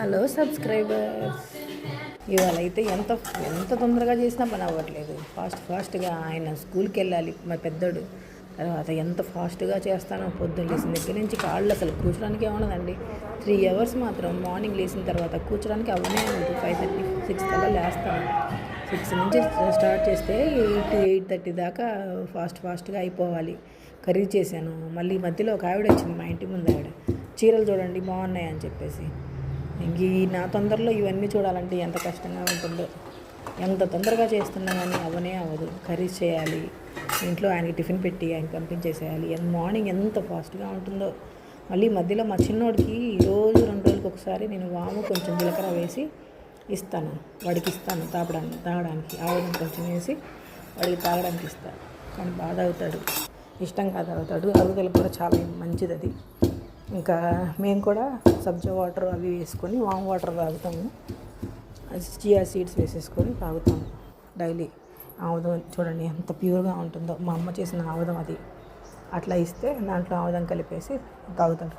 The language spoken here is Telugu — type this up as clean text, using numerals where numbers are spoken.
హలో సబ్స్క్రైబర్స్, ఇవాళ అయితే ఎంత ఎంత తొందరగా చేసినా పని అవ్వట్లేదు. ఫాస్ట్గా ఆయన స్కూల్కి వెళ్ళాలి మా పెద్దోడు. తర్వాత ఎంత ఫాస్ట్గా చేస్తానో పొద్దున్న లేచిన దగ్గర నుంచి కాళ్ళు అసలు కూర్చోడానికి ఏమన్నదండి. 3 అవర్స్ మాత్రం మార్నింగ్ లేచిన తర్వాత కూర్చోడానికి అవ్వనే అవ్వదు. 5:30, 6 కల్లా లేస్తాను. 6 నుంచి స్టార్ట్ చేస్తే 8, 8:30 దాకా ఫాస్ట్గా అయిపోవాలి. కర్రీ చేశాను. మళ్ళీ మధ్యలో ఒక ఆవిడ వచ్చింది, మా ఇంటి ముందు ఆవిడ. చీరలు చూడండి బాగున్నాయి అని చెప్పేసి. ఇంక నా తొందరలో ఇవన్నీ చూడాలంటే ఎంత కష్టంగా ఉంటుందో. ఎంత తొందరగా చేస్తున్నా కానీ అవ్వనే అవ్వదు. కర్రీస్ చేయాలి, ఇంట్లో ఆయనకి టిఫిన్ పెట్టి ఆయన పంపించేసేయాలి. మార్నింగ్ ఎంత ఫాస్ట్గా ఉంటుందో. మళ్ళీ మధ్యలో మా చిన్నోడికి రోజు 2 రోజులకు ఒకసారి నేను వాము కొంచెం జీలకర్ర వేసి ఇస్తాను. వాడికి ఇస్తాను తాగడానికి ఆవుదం కొంచెం వేసి వాడికి తాగడానికి ఇస్తాను. కానీ బాగా తాగుతాడు, ఇష్టంగా తాగుతాడు. అరుగుదల కూడా చాలా మంచిది అది. ఇంకా మేము కూడా సబ్జా వాటర్ అవి వేసుకొని వామ్ వాటర్ తాగుతాము. చియా సీడ్స్ వేసేసుకొని తాగుతాము డైలీ. ఆముదం చూడండి ఎంత ప్యూర్గా ఉంటుందో. మా అమ్మ చేసిన ఆముదం అది. అట్లా ఇస్తే దాంట్లో ఆముదం కలిపేసి తాగుతాడు.